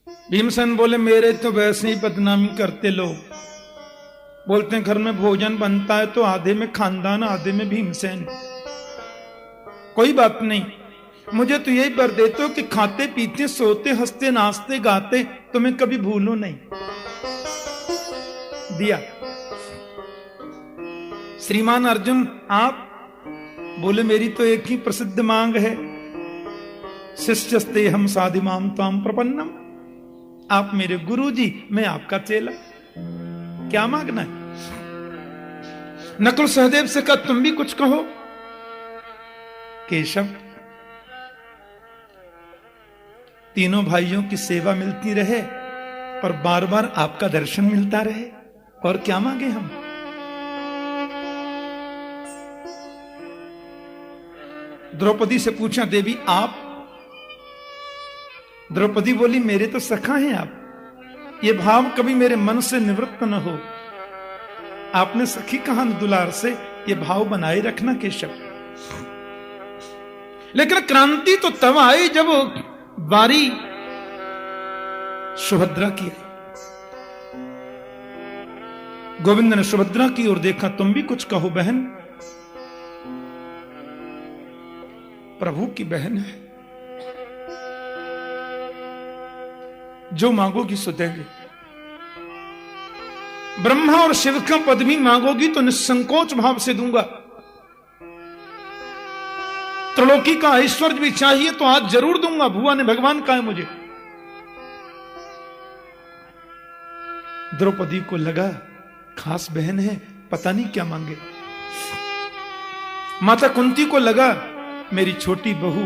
भीमसेन बोले मेरे तो वैसे ही बदनामी करते लोग, बोलते हैं घर में भोजन बनता है तो आधे में खानदान आधे में भीमसेन। कोई बात नहीं, मुझे तो यही वर देते हो कि खाते पीते सोते हंसते नाचते गाते तुम्हें कभी भूलो नहीं। दिया। श्रीमान अर्जुन आप बोले मेरी तो एक ही प्रसिद्ध मांग है, शिष्यस्ते हम साधिमाम ताम प्रपन्नम, आप मेरे गुरु जी मैं आपका चेला। क्या मांगना है? नकुल सहदेव से कहा तुम भी कुछ कहो। केशव तीनों भाइयों की सेवा मिलती रहे और बार बार आपका दर्शन मिलता रहे, और क्या मांगे हम? द्रौपदी से पूछा देवी आप? द्रौपदी बोली मेरे तो सखा हैं आप, ये भाव कभी मेरे मन से निवृत्त न हो। आपने सखी कहा न दुलार से, ये भाव बनाए रखना केशव। लेकिन क्रांति तो तब आई जब बारी सुभद्रा की। गोविंद ने सुभद्रा की ओर देखा, तुम भी कुछ कहो बहन। प्रभु की बहन है, जो मांगोगी सो देंगे। ब्रह्मा और शिव का पद भी मांगोगी तो निसंकोच भाव से दूंगा। त्रिलोकी का ऐश्वर्य भी चाहिए तो आज जरूर दूंगा, भुआ ने भगवान कहा है मुझे। द्रौपदी को लगा खास बहन है, पता नहीं क्या मांगे। माता कुंती को लगा मेरी छोटी बहू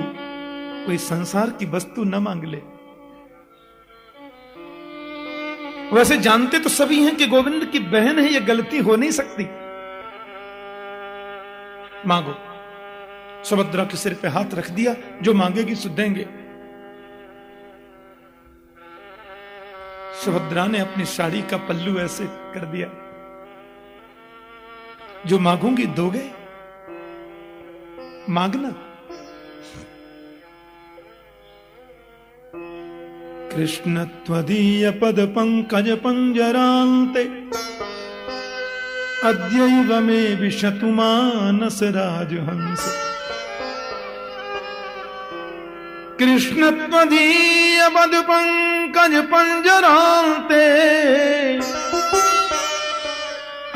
कोई संसार की वस्तु न मांग ले। वैसे जानते तो सभी हैं कि गोविंद की बहन है, यह गलती हो नहीं सकती। मांगो। सुभद्रा के सिर पे हाथ रख दिया, जो मांगेगी सो देंगे। सुभद्रा ने अपनी साड़ी का पल्लू ऐसे कर दिया, जो मांगूंगी दोगे? मांगना। कृष्ण त्वदीय पद पंकज पंजरान्ते, अद्यैव मे विशतु मानस राजहंस। कृष्ण त्वदीय पद पंकज पंजरान्ते,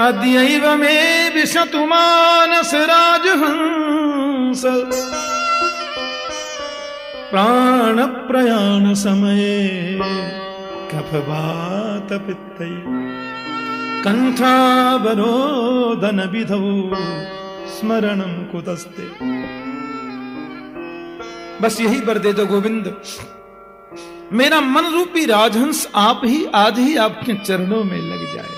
अद्यैव मे विशतु मानस राजहंस। प्राण प्रयाण समये कफवात पित्तै, कंठावरोधन विधौ स्मरणं कुतस्ते। बस यही वर दे दो गोविंद, मेरा मन रूपी राजहंस आप ही आज ही आपके चरणों में लग जाए।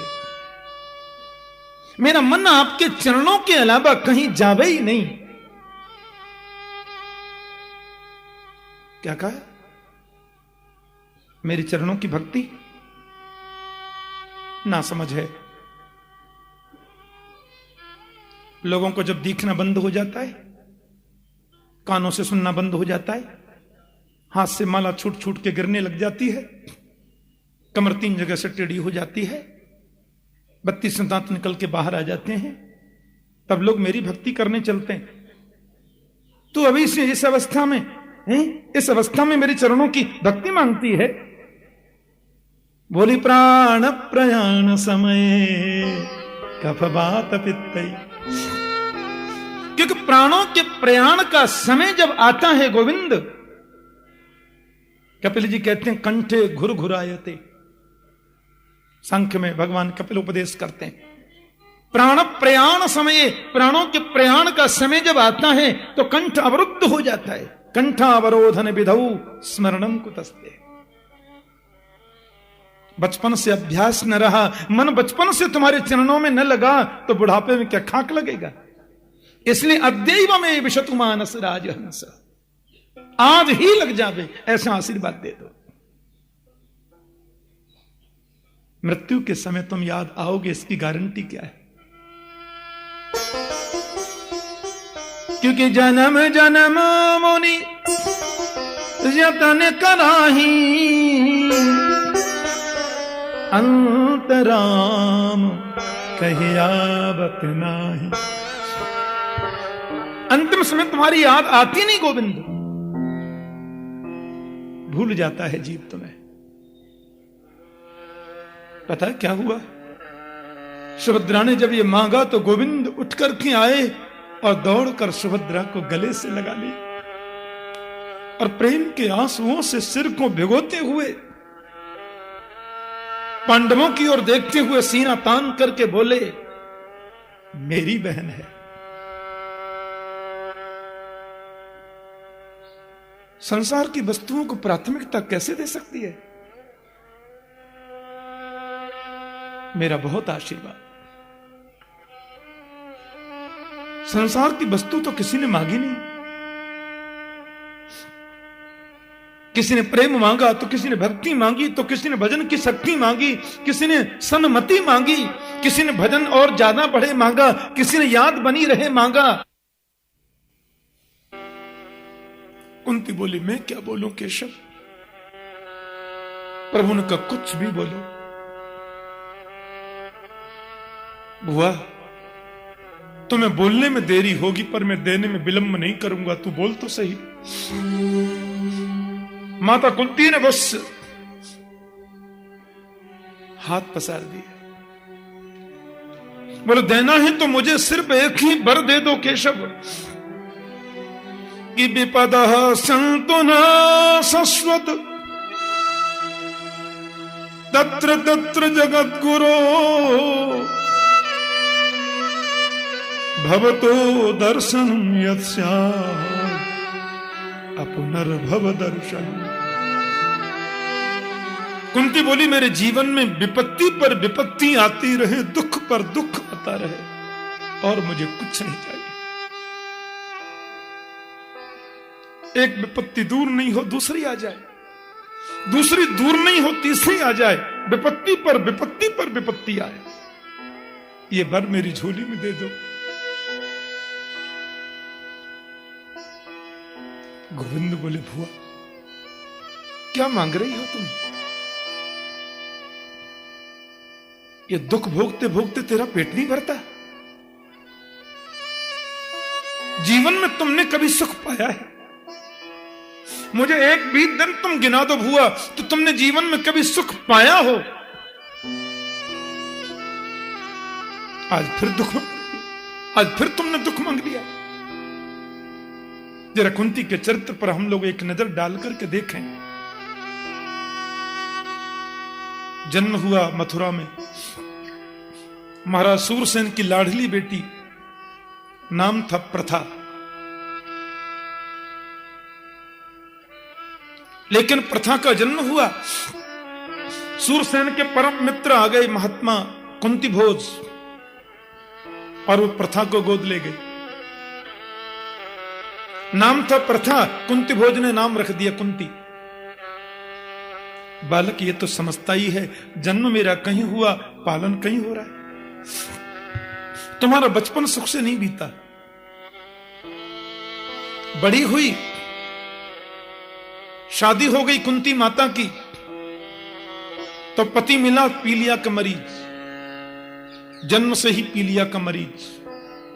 मेरा मन आपके चरणों के अलावा कहीं जावे ही नहीं। क्या कहा? मेरे चरणों की भक्ति ना समझ है। लोगों को जब दिखना बंद हो जाता है, कानों से सुनना बंद हो जाता है, हाथ से माला छूट छूट के गिरने लग जाती है, कमर 3 जगह से टेढ़ी हो जाती है, 32 दांत निकल के बाहर आ जाते हैं, तब लोग मेरी भक्ति करने चलते हैं। तू अभी से इस अवस्था में है, इस अवस्था में मेरे चरणों की भक्ति मांगती है। बोली प्राण प्रयाण समय कफवात पित्तै, क्योंकि प्राणों के प्रयाण का समय जब आता है गोविंद, कपिल जी कहते हैं कंठे घुर घुरायते। सांख्य में भगवान कपिल उपदेश करते हैं, प्राण प्रयाण समय, प्राणों के प्रयाण का समय जब आता है तो कंठ अवरुद्ध हो जाता है। कंठावरोधन विधौ स्मरणं कुतस्ते। बचपन से अभ्यास न रहा, मन बचपन से तुम्हारे चरणों में न लगा तो बुढ़ापे में क्या खाक लगेगा। इसलिए अद्यैव में विशतु मानस राजहंस, आज ही लग जावे, ऐसा आशीर्वाद दे दो। मृत्यु के समय तुम याद आओगे, इसकी गारंटी क्या है? क्योंकि जन्म जन्म मुनि यतन कराही, अंतराम कहियावत नाही। अंतिम समय तुम्हारी याद आती नहीं गोविंद, भूल जाता है जीव तुम्हें। पता है क्या हुआ? सुभद्रा ने जब ये मांगा तो गोविंद उठ करके आए और दौड़कर सुभद्रा को गले से लगा लिया और प्रेम के आंसुओं से सिर को भिगोते हुए पांडवों की ओर देखते हुए सीना तान करके बोले, मेरी बहन है। संसार की वस्तुओं को प्राथमिकता कैसे दे सकती है? मेरा बहुत आशीर्वाद। संसार की वस्तु तो किसी ने मांगी नहीं। किसी ने प्रेम मांगा तो किसी ने भक्ति मांगी, तो किसी ने भजन की शक्ति मांगी, किसी ने सन्मति मांगी, किसी ने भजन और ज्यादा बढ़े मांगा, किसी ने याद बनी रहे मांगा। कुंती बोली, मैं क्या बोलूं केशव? प्रभु ने कहा, कुछ भी बोलो। बुआ, तुम्हें बोलने में देरी होगी पर मैं देने में विलंब नहीं करूंगा, तू बोल तो सही। माता कुंती ने बस हाथ पसार दिया, बोले देना है तो मुझे सिर्फ एक ही वर दे दो केशव, कि विपदः सन्तु न शश्वत तत्र तत्र जगद्गुरो भवतो दर्शनम यत्स्यात् अपुनर्भव दर्शन। कुंती बोली, मेरे जीवन में विपत्ति पर विपत्ति आती रहे, दुख पर दुख आता रहे और मुझे कुछ नहीं चाहिए। एक विपत्ति दूर नहीं हो दूसरी आ जाए, दूसरी दूर नहीं हो तीसरी आ जाए, विपत्ति पर विपत्ति पर विपत्ति आए, ये वर मेरी झोली में दे दो। गोविंद बोले, भुआ क्या मांग रही हो तुम? ये दुख भोगते भोगते तेरा पेट नहीं भरता? जीवन में तुमने कभी सुख पाया है? मुझे एक भी दिन तुम गिना दो भुआ, तो तुमने जीवन में कभी सुख पाया हो? आज फिर तुमने दुख मांग लिया। जरा कुंती के चरित्र पर हम लोग एक नजर डाल करके देखें। जन्म हुआ मथुरा में, महाराज सूरसेन की लाडली बेटी, नाम था प्रथा। लेकिन प्रथा का जन्म हुआ, सूरसेन के परम मित्र आ गए महात्मा कुंती भोज, और वो प्रथा को गोद ले गए। नाम था प्रथा, कुंती भोज ने नाम रख दिया कुंती। बालक ये तो समझता ही है, जन्म मेरा कहीं हुआ, पालन कहीं हो रहा है। तुम्हारा बचपन सुख से नहीं बीता। बड़ी हुई, शादी हो गई कुंती माता की, तो पति मिला पीलिया का मरीज, जन्म से ही पीलिया का मरीज,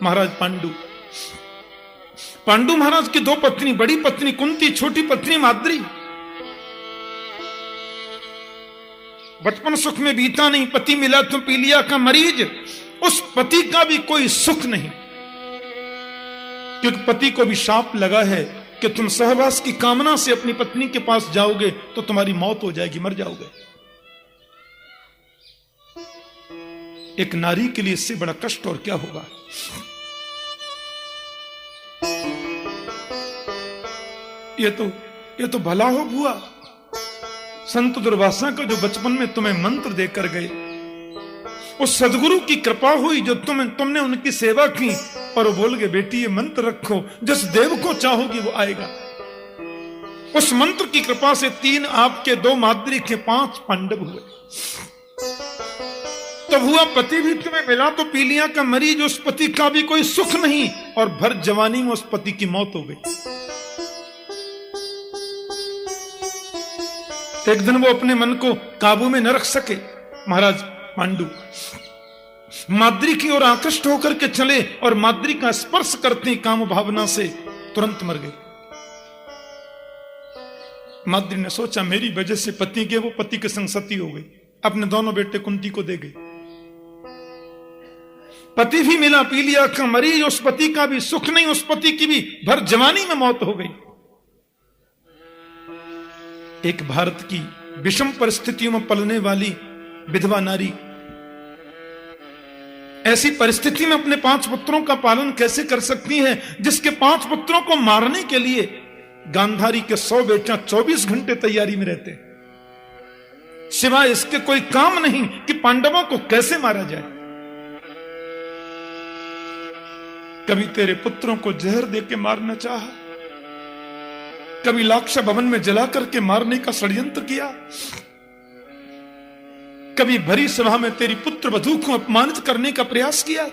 महाराज पांडु। पांडु महाराज की दो पत्नी, बड़ी पत्नी कुंती, छोटी पत्नी माद्री। बचपन सुख में बीता नहीं, पति मिला तो पीलिया का मरीज। उस पति का भी कोई सुख नहीं, क्योंकि पति को भी शाप लगा है कि तुम सहवास की कामना से अपनी पत्नी के पास जाओगे तो तुम्हारी मौत हो जाएगी, मर जाओगे। एक नारी के लिए इससे बड़ा कष्ट और क्या होगा। ये तो भला हो बुआ, संत दुर्वासा का जो बचपन में तुम्हें मंत्र देकर गए, उस सदगुरु की कृपा हुई जो तुमने उनकी सेवा की, और वो बोल गए बेटी ये मंत्र रखो, जिस देव को चाहोगी वो आएगा। उस मंत्र की कृपा से 3 आपके, 2 माद्री के 5 पांडव हुए। तब हुआ पति भी तुम्हें मिला तो पीलिया का मरीज, उस पति का भी कोई सुख नहीं, और भर जवानी में उस पति की मौत हो गई। एक दिन वो अपने मन को काबू में न रख सके, महाराज पांडु माद्री की ओर आकृष्ट होकर के चले और माद्री का स्पर्श करते काम भावना से तुरंत मर गए। माद्री ने सोचा मेरी वजह से पति के वो पति के संग सती हो गई, अपने दोनों बेटे कुंती को दे गई। पति भी मिला पी लिया का मरी, उस पति का भी सुख नहीं, उस पति की भी भर जवानी में मौत हो गई। एक भारत की विषम परिस्थितियों में पलने वाली विधवा नारी ऐसी परिस्थिति में अपने 5 पुत्रों का पालन कैसे कर सकती है, जिसके 5 पुत्रों को मारने के लिए गांधारी के 100 बेटा 24 घंटे तैयारी में रहते, सिवाय इसके कोई काम नहीं कि पांडवों को कैसे मारा जाए। कभी तेरे पुत्रों को जहर देके मारना चाहा, कभी लाक्षा भवन में जला करके मारने का षड्यंत्र किया, कभी भरी सभा में तेरी पुत्र वधू को अपमानित करने का प्रयास किया,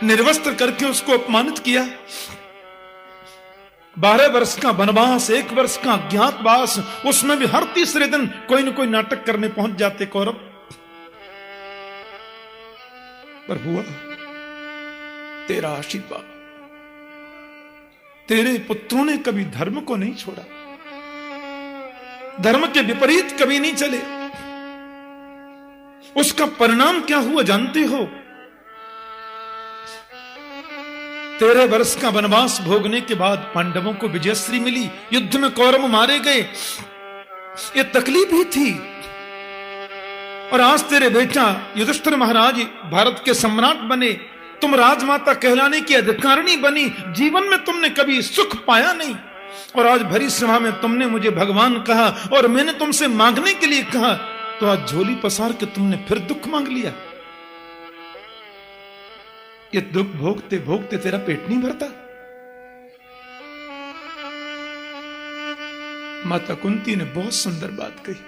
निर्वस्त्र करके उसको अपमानित किया। 12 वर्ष का वनवास, 1 वर्ष का अज्ञातवास, उसमें भी हर तीसरे दिन कोई न कोई नाटक करने पहुंच जाते कौरव। पर हुआ तेरा आशीर्वाद, तेरे पुत्रों ने कभी धर्म को नहीं छोड़ा, धर्म के विपरीत कभी नहीं चले। उसका परिणाम क्या हुआ जानते हो? 13 वर्ष का वनवास भोगने के बाद पांडवों को विजयश्री मिली, युद्ध में कौरव मारे गए, ये तकलीफ ही थी। और आज तेरे बेटा युधिष्ठिर महाराज भारत के सम्राट बने, तुम राजमाता कहलाने की अधिकारिणी बनी, जीवन में तुमने कभी सुख पाया नहीं, और आज भरी सभा में तुमने मुझे भगवान कहा और मैंने तुमसे मांगने के लिए कहा, तो आज झोली पसार के तुमने फिर दुख मांग लिया। ये दुख भोगते भोगते तेरा पेट नहीं भरता। माता कुंती ने बहुत सुंदर बात कही,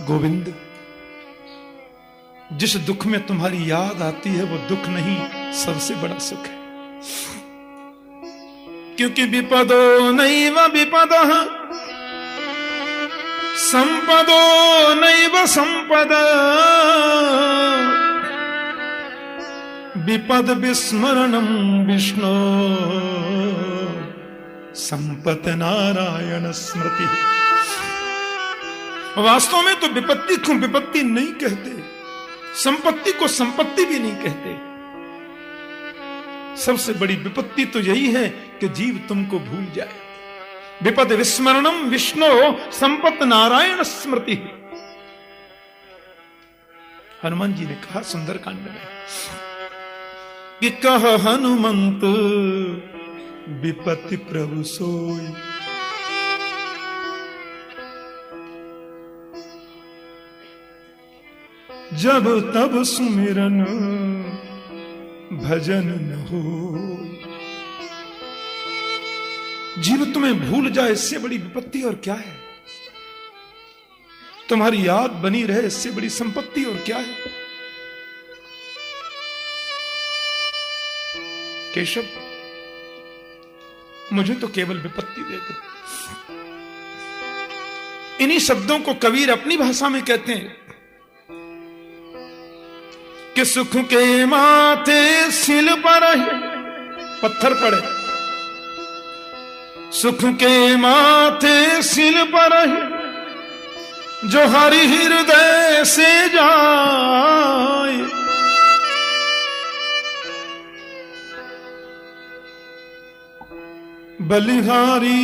गोविंद जिस दुख में तुम्हारी याद आती है वो दुख नहीं, सबसे बड़ा सुख है। क्योंकि विपदो नैव विपदः संपदो नैव संपदा, विपद विस्मरणं विष्णु संपत नारायण स्मृति। वास्तव में तो विपत्ति को विपत्ति नहीं कहते, संपत्ति को संपत्ति भी नहीं कहते। सबसे बड़ी विपत्ति तो यही है कि जीव तुमको भूल जाए। विपद विस्मरणम विष्णु संपत नारायण स्मृति। हनुमान जी ने कहा सुंदरकांड में कि कह हनुमंत विपत्ति प्रभु सोई। जब तब सुमिरन भजन न हो। जीव तुम्हें भूल जाए इससे बड़ी विपत्ति और क्या है? तुम्हारी याद बनी रहे इससे बड़ी संपत्ति और क्या है? केशव मुझे तो केवल विपत्ति दे दो। इन्हीं शब्दों को कबीर अपनी भाषा में कहते हैं कि सुख के माथे सिल पर पत्थर पड़े, सुख के माथे सिल पर जो हरि हृदय से जाए। बलिहारी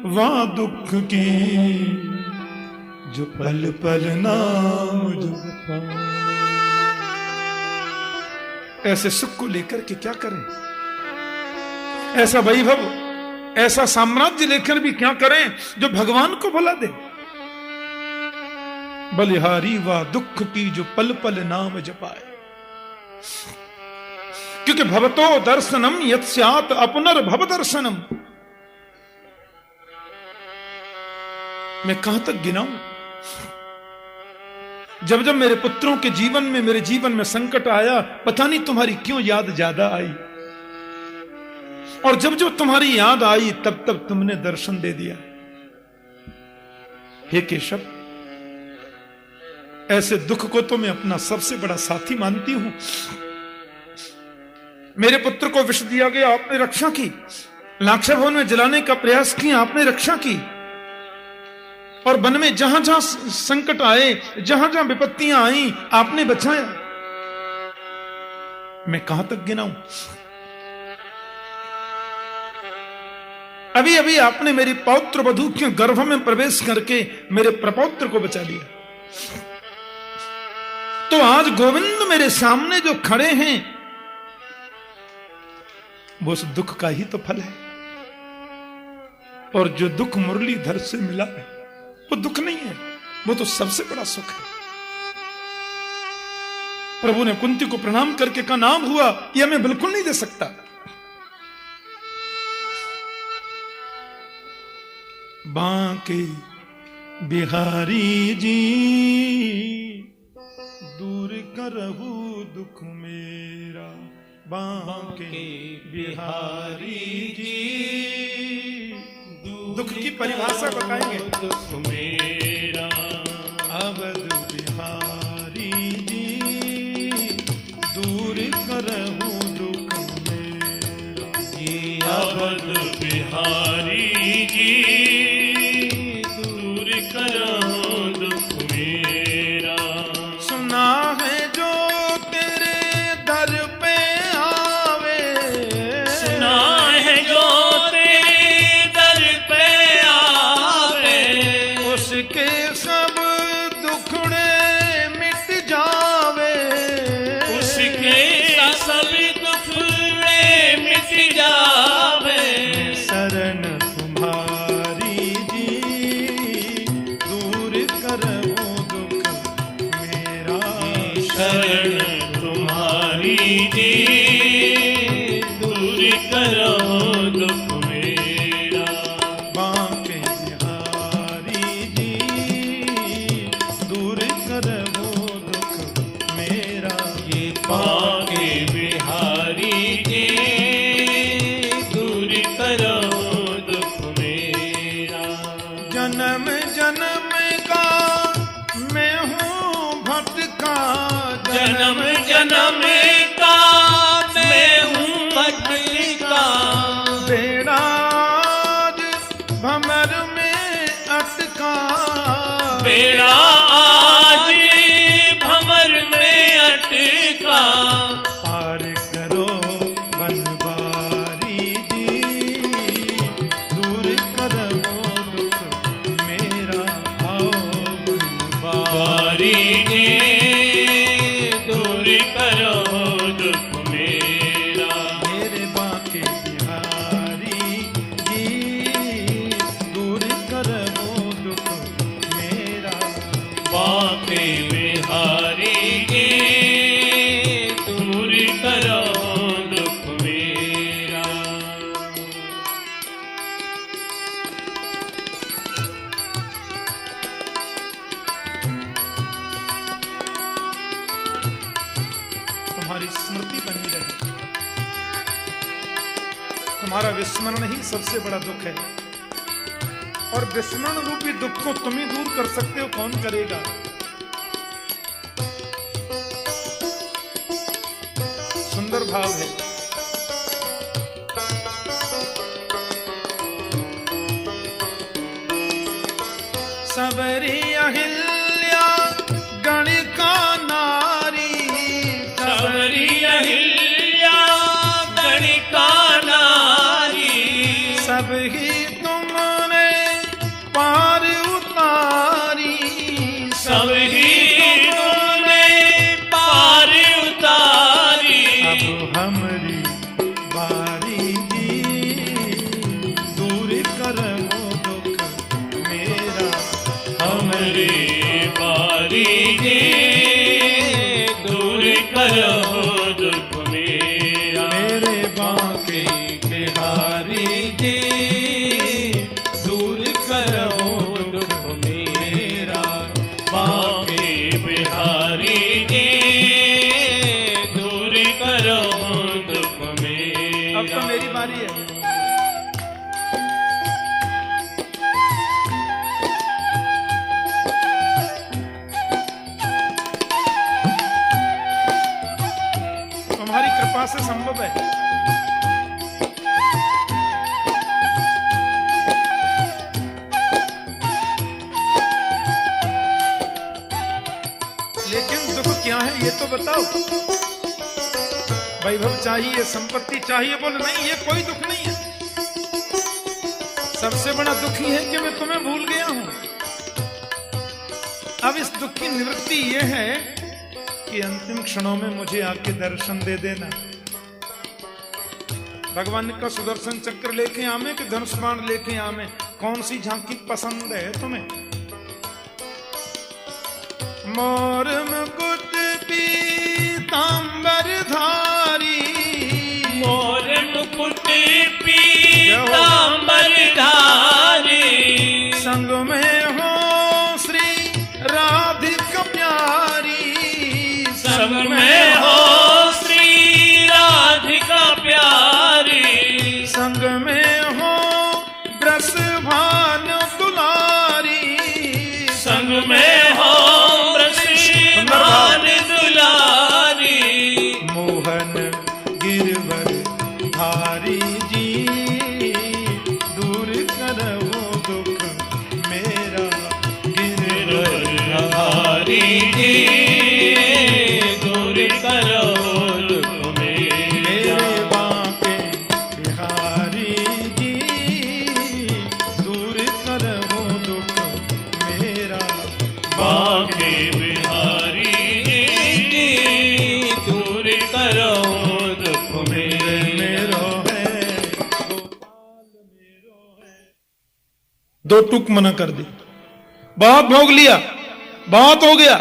वहां दुख की जो पल पल नाम जपा। ऐसे सुख को लेकर के क्या करें? ऐसा वैभव, ऐसा साम्राज्य लेकर भी क्या करें जो भगवान को भुला दे? बलिहारी वा दुख की जो पल पल नाम जपाए। क्योंकि भवतो दर्शनम यत्स्यात् अपनर्भव दर्शनम। मैं कहां तक गिनाऊं? जब जब मेरे पुत्रों के जीवन में, मेरे जीवन में संकट आया, पता नहीं तुम्हारी क्यों याद ज्यादा आई, और जब जब तुम्हारी याद आई तब तब तुमने दर्शन दे दिया। हे केशव, ऐसे दुख को तो मैं अपना सबसे बड़ा साथी मानती हूं। मेरे पुत्र को विष दिया गया, आपने रक्षा की। लाक्षय भवन में जलाने का प्रयास किया, आपने रक्षा की। और वन में जहां जहां संकट आए, जहां जहां विपत्तियां आई, आपने बचाया। मैं कहां तक गिनाऊं? अभी अभी आपने मेरी पौत्र वधू के गर्भ में प्रवेश करके मेरे प्रपौत्र को बचा लिया। तो आज गोविंद मेरे सामने जो खड़े हैं, वो उस दुख का ही तो फल है। और जो दुख मुरलीधर से मिला है, वो दुख नहीं है, वो तो सबसे बड़ा सुख है। प्रभु ने कुंती को प्रणाम करके कहा, नाम हुआ यह मैं बिल्कुल नहीं दे सकता। बांके बिहारी जी दूर करहु दुख मेरा। बांके बिहारी जी दुख की परिभाषा बताएंगे। दुख मेरा अवध बिहारी जी दूर करहु दुख मेरा। अवध बिहारी जी दूर करहु दुख मेरा। सुना है जो तेरे दर पे आवे, सुना है जो तेरे दर पे आवे, उसके सब दुखड़े मिट जावे। उसके सब दुखड़े मिट जावे। शरण तुम्हारी जी दूर करहु दुख मेरा। शरण तुम्हारी जी दूर करहु दुख मेरा। बांके बिहारी जी दूर करहु दुख मेरा। ये बांके बिहारी जी दूर करहु दुख मेरा। जन्म जन्म का मैं हूँ भटका, जन्म जन्म का मैं हूँ भटका। बेड़ा आज भंवर में अटका। बेड़ा आज भंवर में अटका। पार करो बनवारी जी दूर करहु दुख मेरा। आओ बारी जी दूर करहु दुख मेरा। मेरे बांके बिहारी जी दूर करहु दुख मेरा। बांके बिहारी जी दूर करहु दुख मेरा। तुम्हारी स्मृति बनी रहे। तुम्हारा विस्मरण ही सबसे बड़ा दुख है। और विस्मरण रूपी दुख को तुम ही दूर कर सकते हो, कौन करेगा? सुंदर भाव है। सबरी अहिल्या गणिका नारी। सबरी अहिल्या गणिका नारी। सब ही तुमने पार उतारी। सब ही तुमने पार उतारी। अब हमरी बारी जी दूर करहु दुख मेरा। हमरे बारी जी दूर करहु दुख मेरा। मेरे बांके बिहारी जी ये तो बताओ। वैभव चाहिए, संपत्ति चाहिए, बोले नहीं, ये कोई दुख नहीं है। सबसे बड़ा दुख ही है कि मैं तुम्हें भूल गया हूं। अब इस दुख की निवृत्ति ये है कि अंतिम क्षणों में मुझे आके दर्शन दे देना। भगवान का सुदर्शन चक्र लेके आमे कि धनुष बाण लेके आमे, कौन सी झांकी पसंद है तुम्हें? मोर मुकुट पीतांबर धारी, मोर मुकुट पीतांबर धारी, संग में हो श्री राधिका प्यारी, संग में हो श्री राधिका प्यारी, संग में हो ब्रस भान दुलारी, संग में हो ब्रजभान दुलारी, मोहन गिरवर धारी जी, दूर करो दुख मेरा गिरवर धारी जी, दूर करो दुख मेरा। मेरे बांके बिहारी जी, दूर करो दुख मेरा। बांके बिहारी जी, दूर करो दुख मेरा। दो टूक मना कर दी, बहुत भोग लिया, बहुत हो गया,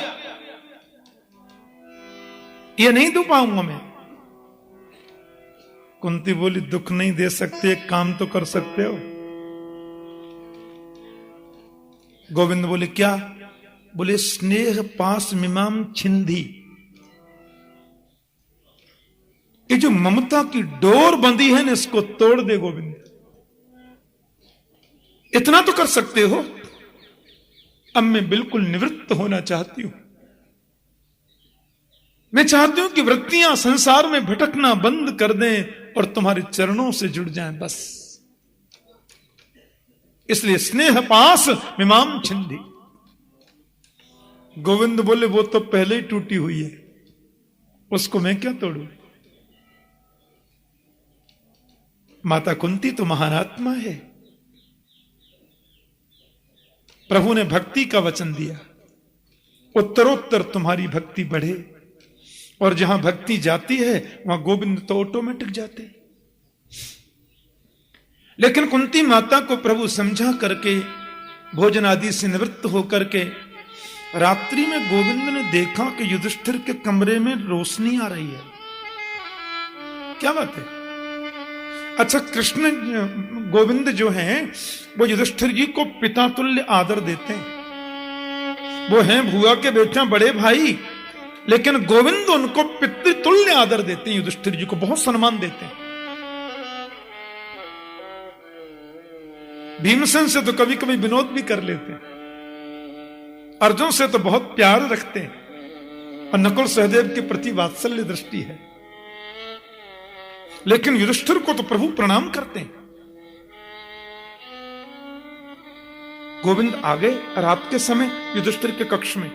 ये नहीं दो पाऊंगा मैं। कुंती बोली दुख नहीं दे सकते, एक काम तो कर सकते हो। गोविंद बोले क्या? बोले स्नेह पास मिमाम छिंदी, ये जो ममता की डोर बंधी है ना, इसको तोड़ दे गोविंद। इतना तो कर सकते हो। अब मैं बिल्कुल निवृत्त होना चाहती हूं। मैं चाहती हूं कि वृत्तियां संसार में भटकना बंद कर दें और तुम्हारे चरणों से जुड़ जाएं, बस। इसलिए स्नेह पास मिमाम छिंदी। गोविंद बोले वो तो पहले ही टूटी हुई है, उसको मैं क्या तोड़ू? माता कुंती तो महानात्मा है। प्रभु ने भक्ति का वचन दिया, उत्तरोत्तर तुम्हारी भक्ति बढ़े, और जहां भक्ति जाती है वहां गोविंद तो ऑटोमेटिक जाते। लेकिन कुंती माता को प्रभु समझा करके भोजन आदि से निवृत्त होकर के रात्रि में गोविंद ने देखा कि युधिष्ठिर के कमरे में रोशनी आ रही है। क्या बात है? अच्छा, कृष्ण गोविंद जो हैं वो युधिष्ठिर जी को पिता तुल्य आदर देते हैं। वो हैं भुआ के बेटा, बड़े भाई, लेकिन गोविंद उनको पितृतुल्य आदर देते हैं। युधिष्ठिर जी को बहुत सम्मान देते हैं। भीमसेन से तो कभी कभी विनोद भी कर लेते हैं, अर्जुन से तो बहुत प्यार रखते हैं, और नकुल सहदेव के प्रति वात्सल्य दृष्टि है। लेकिन युधिष्ठिर को तो प्रभु प्रणाम करते हैं। गोविंद आ गए रात के समय युधिष्ठिर के कक्ष में।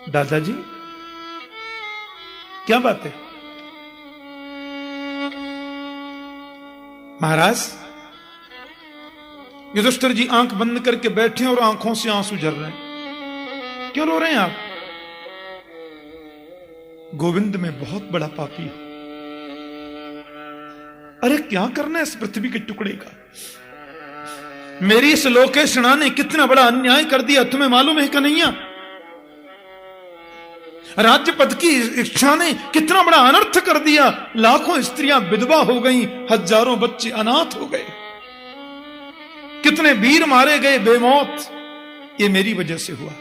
दादाजी क्या बात है? महाराज, युधिष्ठिर जी आंख बंद करके बैठे और आंखों से आंसू झर रहे हैं। क्यों रो रहे हैं आप? गोविंद में बहुत बड़ा पापी है। अरे क्या करना है इस पृथ्वी के टुकड़े का? मेरी इस लोकेशना ने कितना बड़ा अन्याय कर दिया, तुम्हें मालूम है कि नहीं? राज्य पद की इच्छा ने कितना बड़ा अनर्थ कर दिया। लाखों स्त्रियां विधवा हो गईं, हजारों बच्चे अनाथ हो गए, कितने वीर मारे गए बेमौत। ये मेरी वजह से हुआ,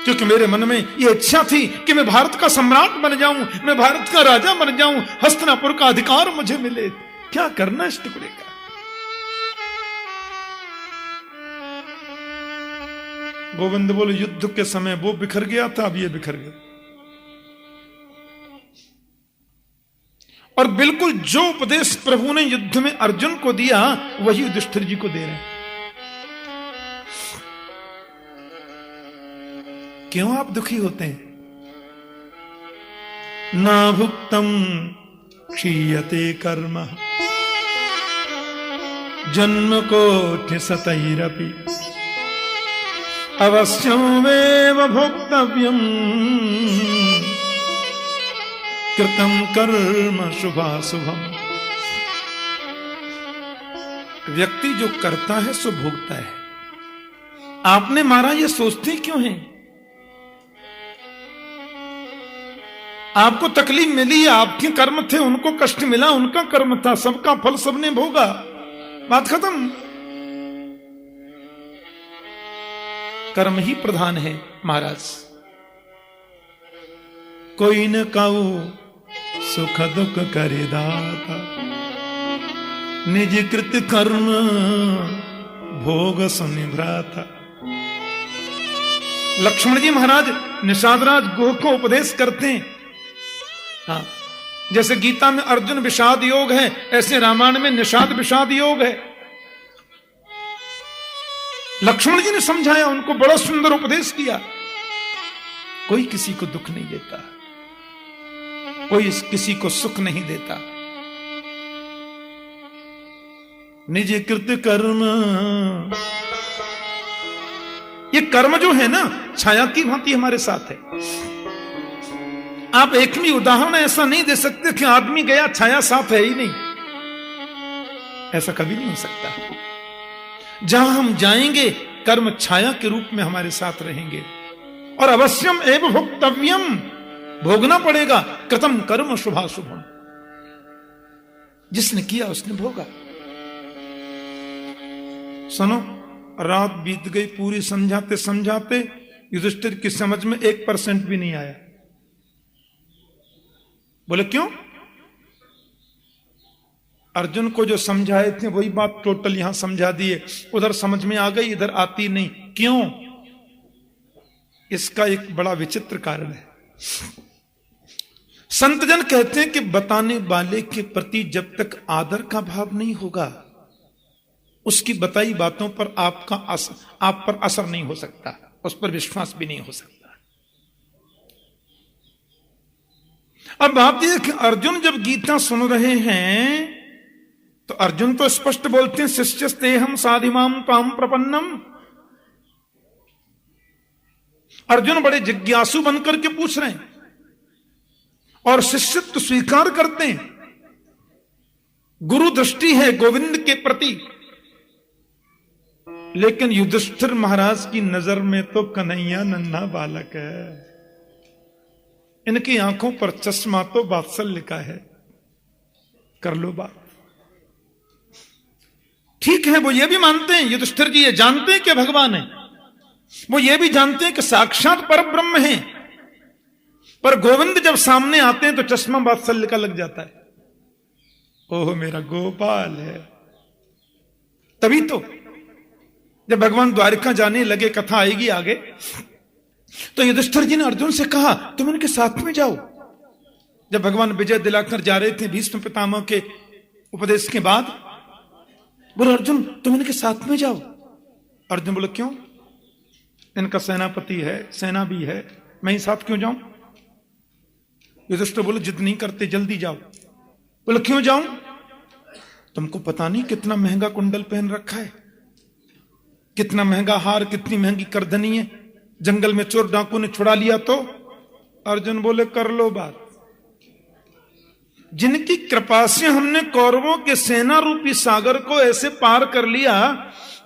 क्योंकि मेरे मन में यह इच्छा थी कि मैं भारत का सम्राट बन जाऊं, मैं भारत का राजा बन जाऊं, हस्तिनापुर का अधिकार मुझे मिले। क्या करना इस टुकड़े का? गोविंद बोले युद्ध के समय वो बिखर गया था, अब ये बिखर गया। और बिल्कुल जो उपदेश प्रभु ने युद्ध में अर्जुन को दिया वही युधिष्ठिर जी को दे रहे हैं। क्यों आप दुखी होते हैं? ना भुक्तम क्षीयते कर्म जन्म कोटि शतैरपि अवश्यमेव भोक्तव्यम कृतं कर्म शुभाशुभम। व्यक्ति जो करता है सो भोगता है। आपने मारा ये सोचते क्यों हैं? आपको तकलीफ मिली, आपके कर्म थे, उनको कष्ट मिला, उनका कर्म था, सबका फल सबने भोगा, बात खत्म। कर्म ही प्रधान है महाराज। कोई न काऊ सुख दुख करे दाता निज कृत कर्म भोग सुनिभ्राता। लक्ष्मण जी महाराज निषाद राज गोह को उपदेश करते हैं। हाँ, जैसे गीता में अर्जुन विषाद योग है, ऐसे रामायण में निषाद विषाद योग है। लक्ष्मण जी ने समझाया, उनको बड़ा सुंदर उपदेश किया। कोई किसी को दुख नहीं देता, कोई किसी को सुख नहीं देता। निज कृत कर्म, ये कर्म जो है ना छाया की भांति हमारे साथ है। आप एक भी उदाहरण ऐसा नहीं दे सकते कि आदमी गया छाया साथ है ही नहीं, ऐसा कभी नहीं हो सकता। जहां हम जाएंगे कर्म छाया के रूप में हमारे साथ रहेंगे। और अवश्यम एव भोक्तव्यम, भोगना पड़ेगा। कृतं कर्म शुभाशुभम, जिसने किया उसने भोगा। सुनो, रात बीत गई, पूरी समझाते समझाते युधिष्ठिर की समझ में 1% भी नहीं आया। बोले क्यों? अर्जुन को जो समझाए थे वही बात टोटल यहां समझा दिए, उधर समझ में आ गई, इधर आती नहीं। क्यों? इसका एक बड़ा विचित्र कारण है। संतजन कहते हैं कि बताने वाले के प्रति जब तक आदर का भाव नहीं होगा, उसकी बताई बातों पर आप पर असर नहीं हो सकता, उस पर विश्वास भी नहीं हो सकता। अब बात यह कि अर्जुन जब गीता सुन रहे हैं तो अर्जुन तो स्पष्ट बोलते हैं, शिष्यस्तेहम साधिमाम ताम प्रपन्नम। अर्जुन बड़े जिज्ञासु बनकर के पूछ रहे हैं और शिष्यत्व स्वीकार करते हैं। गुरु दृष्टि है गोविंद के प्रति। लेकिन युधिष्ठिर महाराज की नजर में तो कन्हैया नन्हा बालक है। इनकी आंखों पर चश्मा तो वात्सल्य का है। कर लो बात। ठीक है, वो ये भी मानते हैं, युधिष्ठिर जी ये जानते हैं कि भगवान है, वो ये भी जानते हैं कि साक्षात परब्रह्म है, पर गोविंद जब सामने आते हैं तो चश्मा वात्सल्य का लग जाता है। ओह मेरा गोपाल है। तभी तो जब भगवान द्वारिका जाने लगे, कथा आएगी आगे, तो युधिष्ठिर जी ने अर्जुन से कहा तुम इनके साथ में जाओ। जब भगवान विजय दिलाकर जा रहे थे भीष्म पितामह के उपदेश के बाद, बोले अर्जुन तुम इनके साथ में जाओ। अर्जुन बोले क्यों? इनका सेनापति है, सेना भी है, मैं ही साथ क्यों जाऊं? युधिष्ठिर बोले जिद नहीं करते, जल्दी जाओ। बोले क्यों जाऊं? तुमको पता नहीं कितना महंगा कुंडल पहन रखा है, कितना महंगा हार, कितनी महंगी करधनी है, जंगल में चोर डाकू ने छुड़ा लिया तो। अर्जुन बोले कर लो बात। जिनकी कृपा से हमने कौरवों के सेना रूपी सागर को ऐसे पार कर लिया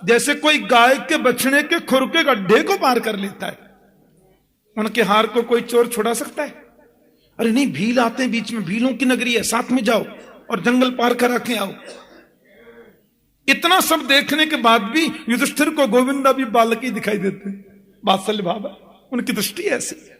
जैसे कोई गाय के बछड़े के खुर के गड्ढे को पार कर लेता है, उनके हार को कोई चोर छुड़ा सकता है? अरे नहीं, भील आते हैं बीच में, भीलों की नगरी है, साथ में जाओ और जंगल पार करा के आओ। इतना सब देखने के बाद भी युधिष्ठिर को गोविंदा भी बालक ही दिखाई देते, वात्सल्य भाव, उनकी दृष्टि ऐसी है।